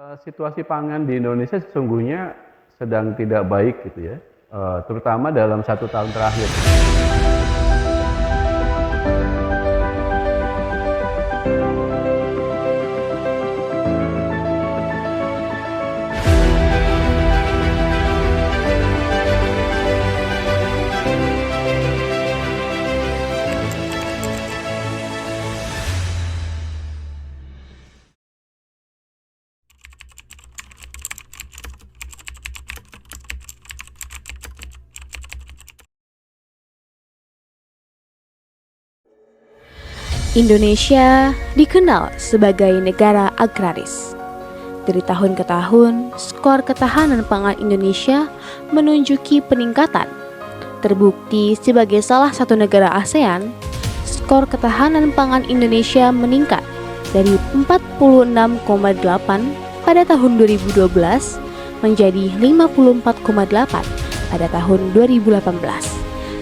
Situasi pangan di Indonesia sesungguhnya sedang tidak baik gitu ya, terutama dalam 1 tahun terakhir. Indonesia dikenal sebagai negara agraris. Dari tahun ke tahun, skor ketahanan pangan Indonesia menunjuki peningkatan. Terbukti sebagai salah satu negara ASEAN, skor ketahanan pangan Indonesia meningkat dari 46,8 pada tahun 2012 menjadi 54,8 pada tahun 2018.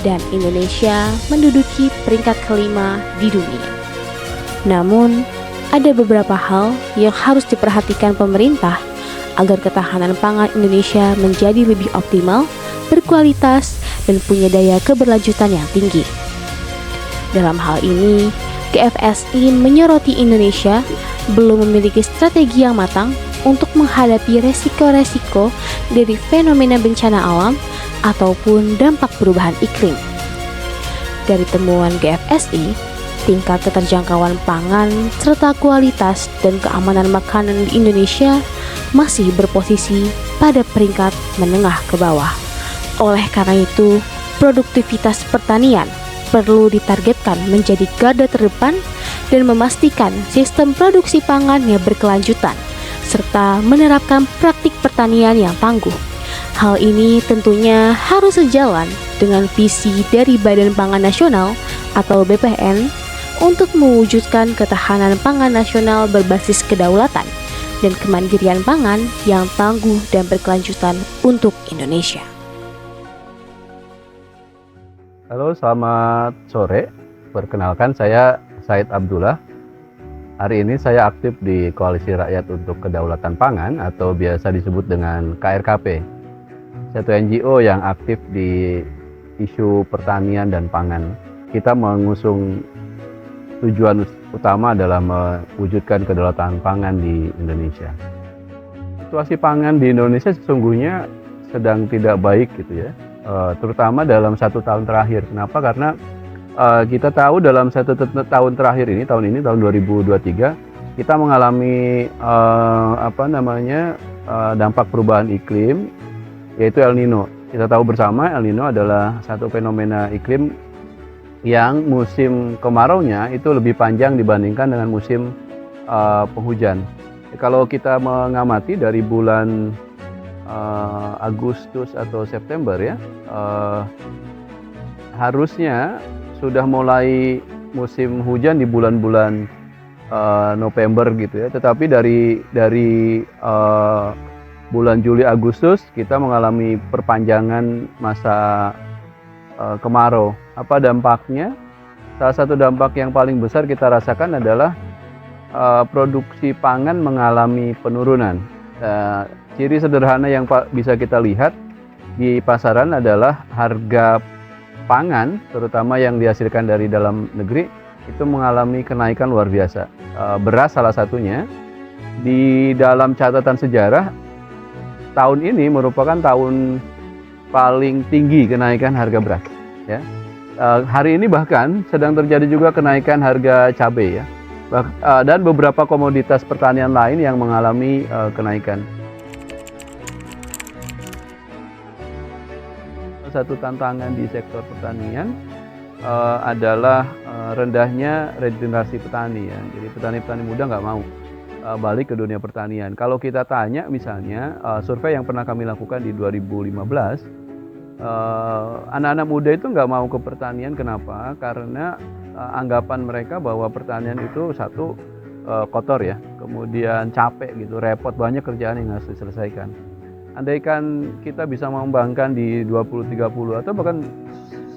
Dan Indonesia menduduki peringkat kelima di dunia. Namun, ada beberapa hal yang harus diperhatikan pemerintah agar ketahanan pangan Indonesia menjadi lebih optimal, berkualitas, dan punya daya keberlanjutan yang tinggi. Dalam hal ini, GFSI menyoroti Indonesia belum memiliki strategi yang matang untuk menghadapi resiko-resiko dari fenomena bencana alam ataupun dampak perubahan iklim. Dari temuan GFSI, tingkat keterjangkauan pangan serta kualitas dan keamanan makanan di Indonesia masih berposisi pada peringkat menengah ke bawah. Oleh karena itu, produktivitas pertanian perlu ditargetkan menjadi garda terdepan dan memastikan sistem produksi pangan yang berkelanjutan serta menerapkan praktik pertanian yang tangguh. Hal ini tentunya harus sejalan dengan visi dari Badan Pangan Nasional atau BPN untuk mewujudkan ketahanan pangan nasional berbasis kedaulatan dan kemandirian pangan yang tangguh dan berkelanjutan untuk Indonesia. Halo, selamat sore. Perkenalkan, saya Said Abdullah. Hari ini saya aktif di Koalisi Rakyat untuk Kedaulatan Pangan atau biasa disebut dengan KRKP. Satu NGO yang aktif di isu pertanian dan pangan. Kita mengusung tujuan utama adalah mewujudkan kedaulatan pangan di Indonesia. Situasi pangan di Indonesia sesungguhnya sedang tidak baik gitu ya, terutama dalam 1 tahun terakhir. Kenapa? Karena kita tahu dalam 1 tahun terakhir ini, tahun 2023, kita mengalami dampak perubahan iklim, yaitu El Nino. Kita tahu bersama El Nino adalah satu fenomena iklim yang musim kemaraunya itu lebih panjang dibandingkan dengan musim penghujan. Kalau kita mengamati dari bulan Agustus atau September ya, harusnya sudah mulai musim hujan di bulan-bulan November gitu ya. Tetapi dari bulan Juli Agustus kita mengalami perpanjangan masa kemarau. Apa dampaknya? Salah satu dampak yang paling besar kita rasakan adalah produksi pangan mengalami penurunan. Ciri sederhana yang bisa kita lihat di pasaran adalah harga pangan, terutama yang dihasilkan dari dalam negeri, itu mengalami kenaikan luar biasa. Beras salah satunya. Di dalam catatan sejarah, tahun ini merupakan tahun paling tinggi kenaikan harga beras. Ya. Hari ini bahkan sedang terjadi juga kenaikan harga cabai ya, dan beberapa komoditas pertanian lain yang mengalami kenaikan. Satu tantangan di sektor pertanian adalah rendahnya regenerasi petani ya. Jadi petani-petani muda nggak mau balik ke dunia pertanian. Kalau kita tanya misalnya, survei yang pernah kami lakukan di 2015, anak-anak muda itu nggak mau ke pertanian. Kenapa? Karena anggapan mereka bahwa pertanian itu satu, kotor ya, kemudian capek gitu, repot, banyak kerjaan yang harus diselesaikan. Andaikan kita bisa mengembangkan di 2030 atau bahkan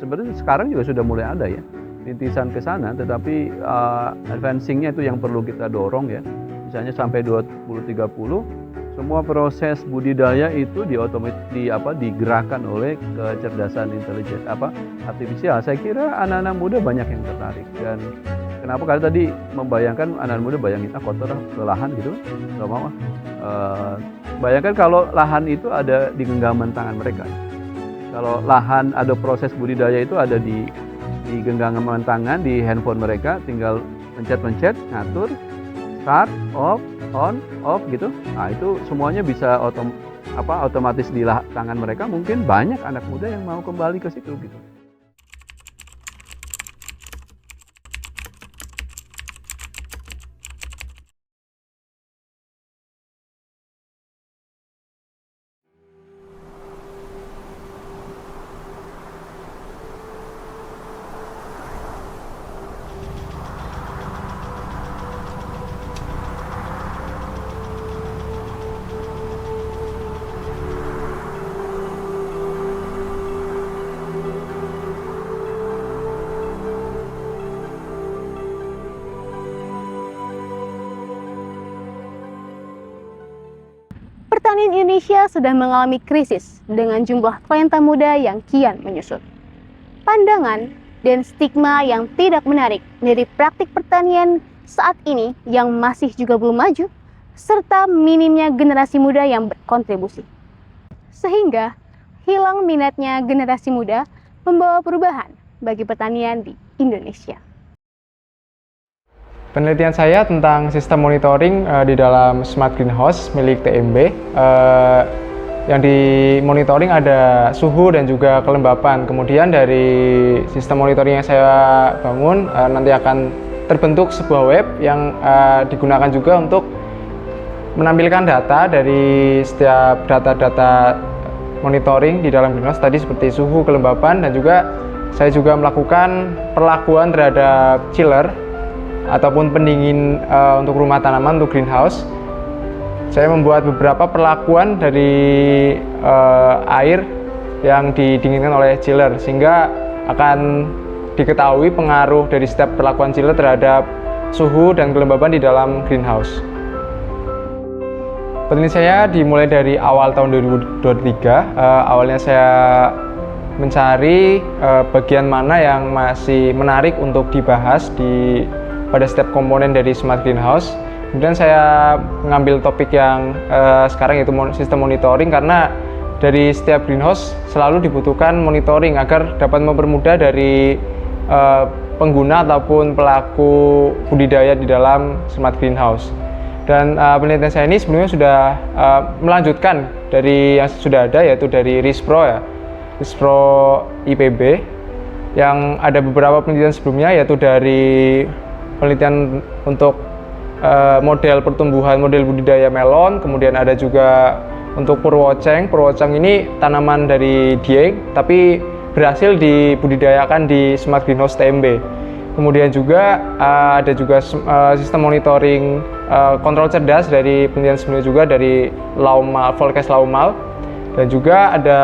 sebenarnya sekarang juga sudah mulai ada ya rintisan ke sana, tetapi advancing-nya itu yang perlu kita dorong ya. misalnya sampai 2030 semua proses budidaya itu digerakkan oleh kecerdasan intelijen artifisial. Saya kira anak-anak muda banyak yang tertarik. Dan kenapa? Karena tadi membayangkan anak muda bayangin kotor lahan gitu, nggak mau. Bayangkan kalau lahan itu ada di genggaman tangan mereka. Kalau lahan ada proses budidaya itu ada di genggaman tangan, di handphone mereka, tinggal pencet-pencet, ngatur, start, off, on, off gitu. Nah itu semuanya bisa otomatis di tangan mereka. Mungkin banyak anak muda yang mau kembali ke situ gitu. Pertanian Indonesia sedang mengalami krisis dengan jumlah talenta muda yang kian menyusut. Pandangan dan stigma yang tidak menarik dari praktik pertanian saat ini yang masih juga belum maju, serta minimnya generasi muda yang berkontribusi. Sehingga hilang minatnya generasi muda membawa perubahan bagi pertanian di Indonesia. Penelitian saya tentang sistem monitoring di dalam smart greenhouse milik TMB. Yang dimonitoring ada suhu dan juga kelembapan. Kemudian dari sistem monitoring yang saya bangun nanti akan terbentuk sebuah web yang digunakan juga untuk menampilkan data dari setiap data-data monitoring di dalam greenhouse tadi seperti suhu, kelembapan, dan juga saya juga melakukan perlakuan terhadap chiller ataupun pendingin untuk rumah tanaman, untuk greenhouse. Saya membuat beberapa perlakuan dari air yang didinginkan oleh chiller, sehingga akan diketahui pengaruh dari setiap perlakuan chiller terhadap suhu dan kelembapan di dalam greenhouse. Penelitian saya dimulai dari awal tahun 2023. Awalnya saya mencari bagian mana yang masih menarik untuk dibahas pada setiap komponen dari smart greenhouse. Kemudian saya mengambil topik yang sekarang yaitu sistem monitoring, karena dari setiap greenhouse selalu dibutuhkan monitoring agar dapat mempermudah dari pengguna ataupun pelaku budidaya di dalam smart greenhouse. Dan penelitian saya ini sebelumnya sudah melanjutkan dari yang sudah ada, yaitu dari RISPRO IPB, yang ada beberapa penelitian sebelumnya, yaitu dari penelitian untuk model pertumbuhan, model budidaya melon, kemudian ada juga untuk purwoceng. Purwoceng ini tanaman dari Dieng, tapi berhasil dibudidayakan di smart greenhouse TMB. Kemudian juga ada juga sistem monitoring kontrol cerdas dari penelitian sebelumnya juga dari Volkes Laumal, dan juga ada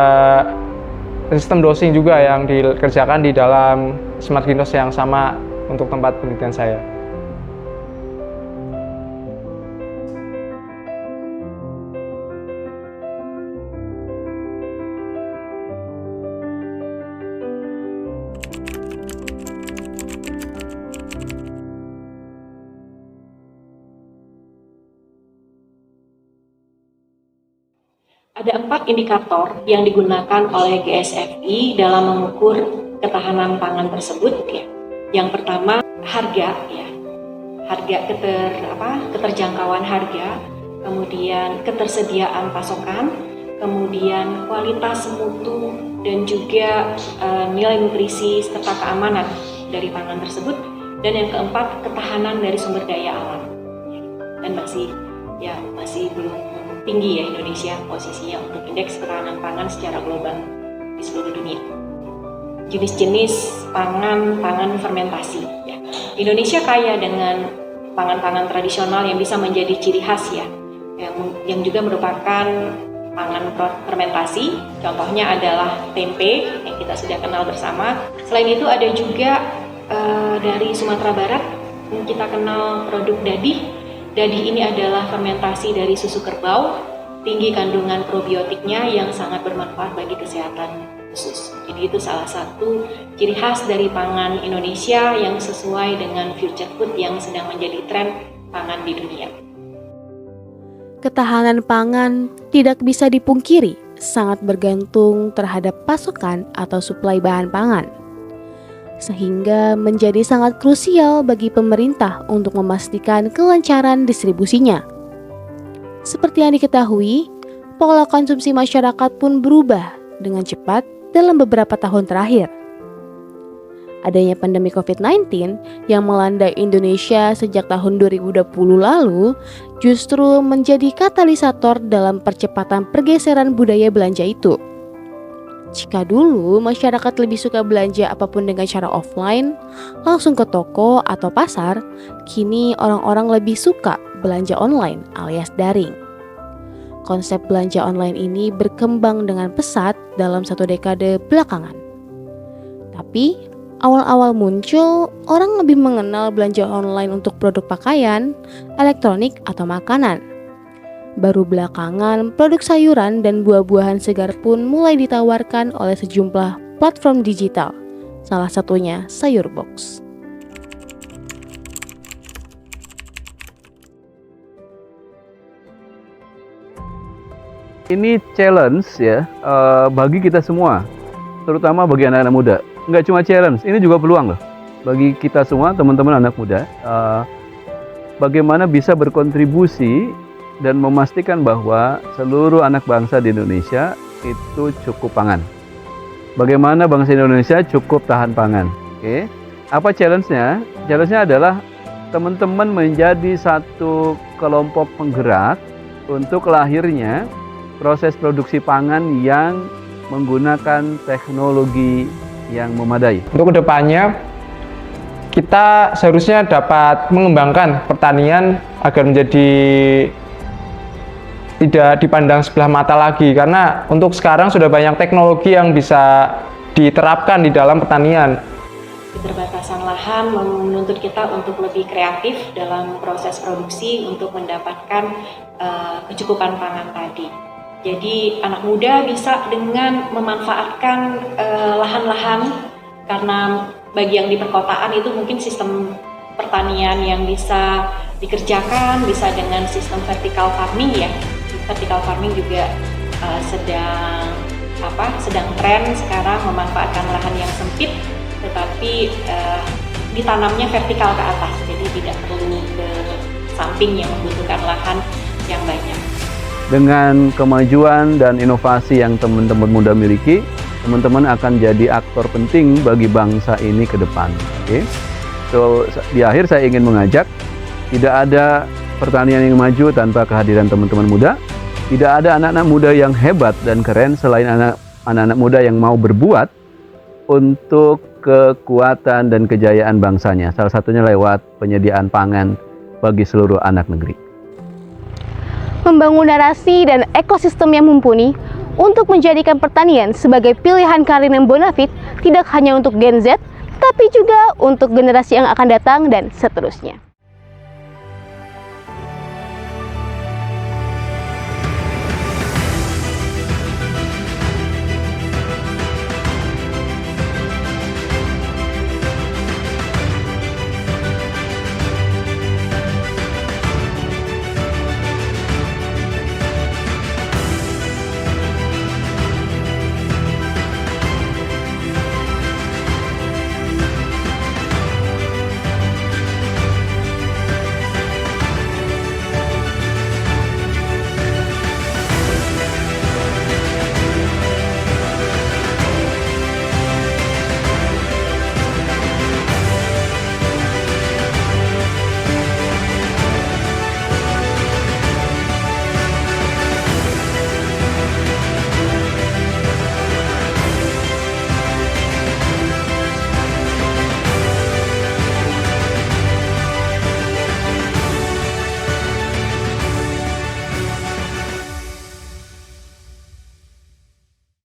sistem dosing juga yang dikerjakan di dalam smart greenhouse yang sama untuk tempat penelitian saya. Ada 4 indikator yang digunakan oleh GSFI dalam mengukur ketahanan pangan tersebut ya. Yang pertama harga ya. Harga keterjangkauan harga, kemudian ketersediaan pasokan, kemudian kualitas mutu dan juga nilai nutrisi serta keamanan dari pangan tersebut, dan yang keempat ketahanan dari sumber daya alam. Dan masih belum tinggi ya Indonesia posisinya untuk indeks ketahanan pangan secara global di seluruh dunia. Jenis-jenis pangan fermentasi ya. Indonesia kaya dengan pangan-pangan tradisional yang bisa menjadi ciri khas ya, yang juga merupakan pangan fermentasi. Contohnya adalah tempe yang kita sudah kenal bersama. Selain itu ada juga dari Sumatera Barat yang kita kenal produk dadih, Dadi ini adalah fermentasi dari susu kerbau, tinggi kandungan probiotiknya yang sangat bermanfaat bagi kesehatan usus. Jadi itu salah satu ciri khas dari pangan Indonesia yang sesuai dengan future food yang sedang menjadi tren pangan di dunia. Ketahanan pangan tidak bisa dipungkiri, sangat bergantung terhadap pasokan atau suplai bahan pangan. Sehingga menjadi sangat krusial bagi pemerintah untuk memastikan kelancaran distribusinya. Seperti yang diketahui, pola konsumsi masyarakat pun berubah dengan cepat dalam beberapa tahun terakhir. Adanya pandemi COVID-19 yang melanda Indonesia sejak tahun 2020 lalu justru menjadi katalisator dalam percepatan pergeseran budaya belanja itu. Jika dulu masyarakat lebih suka belanja apapun dengan cara offline, langsung ke toko atau pasar, kini orang-orang lebih suka belanja online alias daring. Konsep belanja online ini berkembang dengan pesat dalam 1 dekade belakangan. Tapi, awal-awal muncul, orang lebih mengenal belanja online untuk produk pakaian, elektronik, atau makanan. Baru belakangan, produk sayuran dan buah-buahan segar pun mulai ditawarkan oleh sejumlah platform digital, salah satunya Sayurbox. Ini challenge ya bagi kita semua, terutama bagi anak-anak muda. Nggak cuma challenge, ini juga peluang loh bagi kita semua, teman-teman anak muda. Bagaimana bisa berkontribusi dan memastikan bahwa seluruh anak bangsa di Indonesia itu cukup pangan. Bagaimana bangsa Indonesia cukup tahan pangan. Oke. Apa challenge-nya? Challenge-nya adalah teman-teman menjadi satu kelompok penggerak untuk lahirnya proses produksi pangan yang menggunakan teknologi yang memadai. Untuk kedepannya, kita seharusnya dapat mengembangkan pertanian agar menjadi tidak dipandang sebelah mata lagi, karena untuk sekarang sudah banyak teknologi yang bisa diterapkan di dalam pertanian. Keterbatasan lahan menuntut kita untuk lebih kreatif dalam proses produksi untuk mendapatkan kecukupan pangan tadi. Jadi anak muda bisa dengan memanfaatkan lahan-lahan, karena bagi yang di perkotaan itu mungkin sistem pertanian yang bisa dikerjakan bisa dengan sistem vertical farming ya. Vertical farming juga sedang tren sekarang, memanfaatkan lahan yang sempit tetapi ditanamnya vertikal ke atas, jadi tidak perlu ke samping yang membutuhkan lahan yang banyak. Dengan kemajuan dan inovasi yang teman-teman muda miliki, teman-teman akan jadi aktor penting bagi bangsa ini ke depan. Oke. So, di akhir saya ingin mengajak, tidak ada pertanian yang maju tanpa kehadiran teman-teman muda. Tidak ada anak-anak muda yang hebat dan keren selain anak-anak muda yang mau berbuat untuk kekuatan dan kejayaan bangsanya. Salah satunya lewat penyediaan pangan bagi seluruh anak negeri. Membangun narasi dan ekosistem yang mumpuni untuk menjadikan pertanian sebagai pilihan karir yang bonafit tidak hanya untuk Gen Z, tapi juga untuk generasi yang akan datang dan seterusnya.